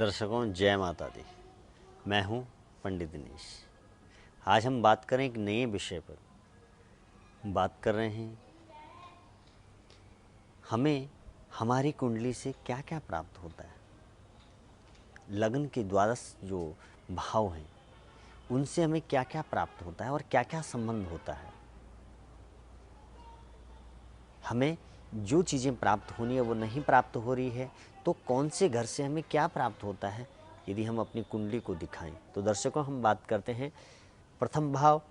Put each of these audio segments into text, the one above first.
दर्शकों जय माता दी। मैं हूं पंडित दिनेश। आज हम बात करें एक नए विषय पर। बात कर रहे हैं हमें हमारी कुंडली से क्या क्या प्राप्त होता है। लग्न के द्वादश जो भाव हैं उनसे हमें क्या क्या प्राप्त होता है और क्या क्या संबंध होता है। हमें जो चीज़ें प्राप्त होनी है वो नहीं प्राप्त हो रही है, तो कौन से घर से हमें क्या प्राप्त होता है यदि हम अपनी कुंडली को दिखाएं। तो दर्शकों हम बात करते हैं प्रथम भाव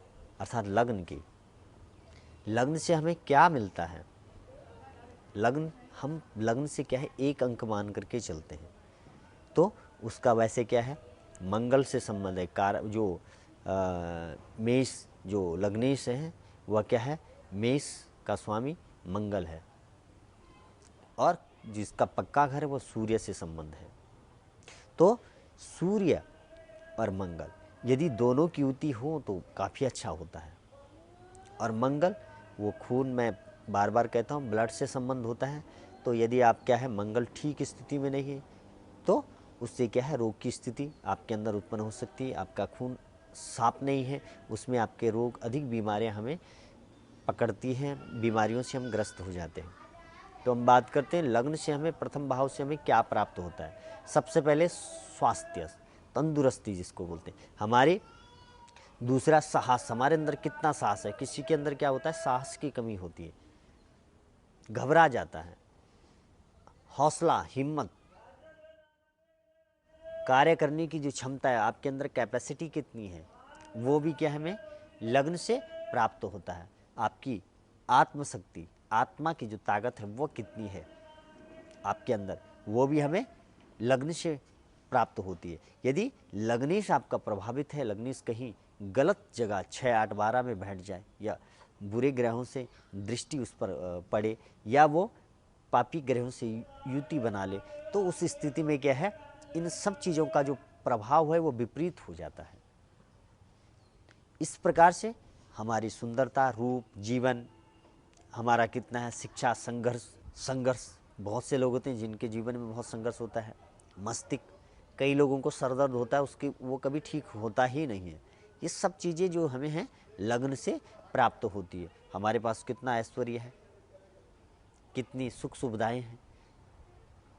अर्थात लग्न की। लग्न से हमें क्या मिलता है। हम लग्न से क्या है एक अंक मान करके चलते हैं, तो उसका वैसे क्या है मंगल से संबंध है। जो मेष जो लग्नेश है वह क्या है मेष का स्वामी मंगल है, और जिसका पक्का घर है वो सूर्य से संबंध है। तो सूर्य और मंगल यदि दोनों की युति हो तो काफ़ी अच्छा होता है। और मंगल वो खून, मैं बार बार कहता हूँ, ब्लड से संबंध होता है। तो यदि आप क्या है मंगल ठीक स्थिति में नहीं है तो उससे क्या है रोग की स्थिति आपके अंदर उत्पन्न हो सकती है। आपका खून साफ नहीं है, उसमें आपके रोग, अधिक बीमारियां हमें पकड़ती हैं, बीमारियों से हम ग्रस्त हो जाते हैं। तो हम बात करते हैं लग्न से हमें, प्रथम भाव से हमें क्या प्राप्त होता है। सबसे पहले स्वास्थ्य, तंदुरुस्ती जिसको बोलते हैं हमारे। दूसरा साहस, हमारे अंदर कितना साहस है। किसी के अंदर क्या होता है साहस की कमी होती है, घबरा जाता है। हौसला, हिम्मत, कार्य करने की जो क्षमता है आपके अंदर, कैपेसिटी कितनी है, वो भी क्या हमें लग्न से प्राप्त होता है। आपकी आत्मशक्ति, आत्मा की जो ताकत है वो कितनी है आपके अंदर, वो भी हमें लग्न से प्राप्त होती है। यदि लग्नेश आपका प्रभावित है, लग्नेश कहीं गलत जगह 6, 8, 12 में बैठ जाए, या बुरे ग्रहों से दृष्टि उस पर पड़े, या वो पापी ग्रहों से युति बना ले, तो उस स्थिति में क्या है इन सब चीज़ों का जो प्रभाव है वो विपरीत हो जाता है। इस प्रकार से हमारी सुंदरता, रूप, जीवन हमारा कितना है, शिक्षा, संघर्ष बहुत से लोग होते हैं जिनके जीवन में बहुत संघर्ष होता है। मस्तिष्क, कई लोगों को सर दर्द होता है, उसकी वो कभी ठीक होता ही नहीं है। ये सब चीज़ें जो हमें हैं लग्न से प्राप्त होती है। हमारे पास कितना ऐश्वर्य है, कितनी सुख सुविधाएं हैं,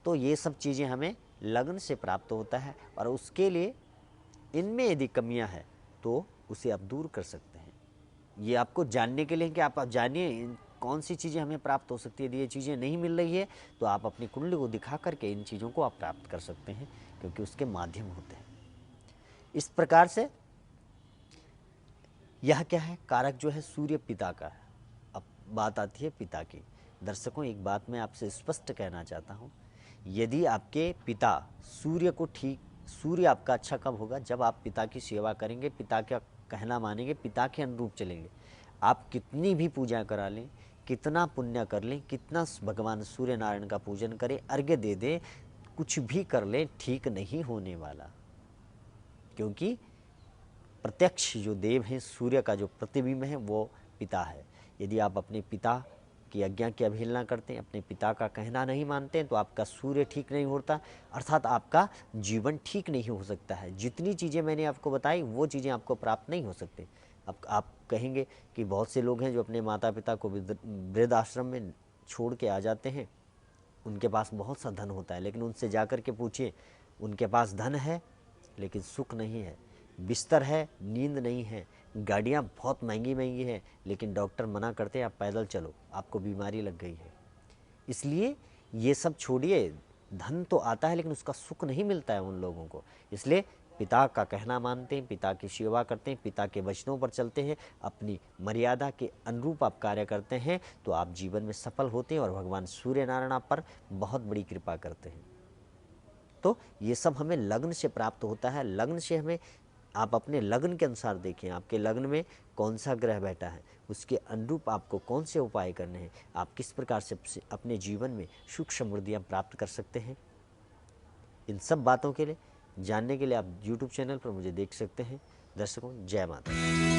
तो ये सब चीज़ें हमें लग्न से प्राप्त होता है। और उसके लिए इनमें यदि कमियां हैं तो उसे आप दूर कर सकते हैं। ये आपको जानने के लिए कि आप जानिए कौन सी चीज़ें हमें प्राप्त हो सकती है। यदि ये चीज़ें नहीं मिल रही है तो आप अपनी कुंडली को दिखा करके इन चीज़ों को आप प्राप्त कर सकते हैं, क्योंकि उसके माध्यम होते हैं। इस प्रकार से यह क्या है कारक जो है सूर्य पिता का है। अब बात आती है पिता की। दर्शकों एक बात मैं आपसे स्पष्ट कहना चाहता हूँ, यदि आपके पिता सूर्य आपका अच्छा कब होगा, जब आप पिता की सेवा करेंगे, पिता का कहना मानेंगे, पिता के अनुरूप चलेंगे। आप कितनी भी पूजा करा लें, कितना पुण्य कर लें, कितना भगवान सूर्य नारायण का पूजन करें, अर्घ्य दे दें, कुछ भी कर लें, ठीक नहीं होने वाला। क्योंकि प्रत्यक्ष जो देव हैं, सूर्य का जो प्रतिबिंब है वो पिता है। यदि आप अपने पिता की आज्ञा की अवहेलना करते हैं, अपने पिता का कहना नहीं मानते हैं, तो आपका सूर्य ठीक नहीं होता, अर्थात आपका जीवन ठीक नहीं हो सकता है। जितनी चीज़ें मैंने आपको बताई वो चीज़ें आपको प्राप्त नहीं हो सकती। अब आप कहेंगे कि बहुत से लोग हैं जो अपने माता पिता को वृद्ध आश्रम में छोड़ के आ जाते हैं, उनके पास बहुत सा धन होता है, लेकिन उनसे जाकर के पूछिए, उनके पास धन है लेकिन सुख नहीं है, बिस्तर है, नींद नहीं है, गाड़ियाँ बहुत महंगी महंगी हैं, लेकिन डॉक्टर मना करते हैं आप पैदल चलो, आपको बीमारी लग गई है। इसलिए ये सब छोड़िए, धन तो आता है लेकिन उसका सुख नहीं मिलता है उन लोगों को। इसलिए पिता का कहना मानते हैं, पिता की सेवा करते हैं, पिता के वचनों पर चलते हैं, अपनी मर्यादा के अनुरूप आप कार्य करते हैं, तो आप जीवन में सफल होते हैं और भगवान सूर्य नारायण आप पर बहुत बड़ी कृपा करते हैं। तो ये सब हमें लग्न से प्राप्त होता है। लग्न से हमें, आप अपने लग्न के अनुसार देखें आपके लग्न में कौन सा ग्रह बैठा है, उसके अनुरूप आपको कौन से उपाय करने हैं, आप किस प्रकार से अपने जीवन में सुख समृद्धियाँ प्राप्त कर सकते हैं। इन सब बातों के लिए जानने के लिए आप YouTube चैनल पर मुझे देख सकते हैं। दर्शकों जय माता दी।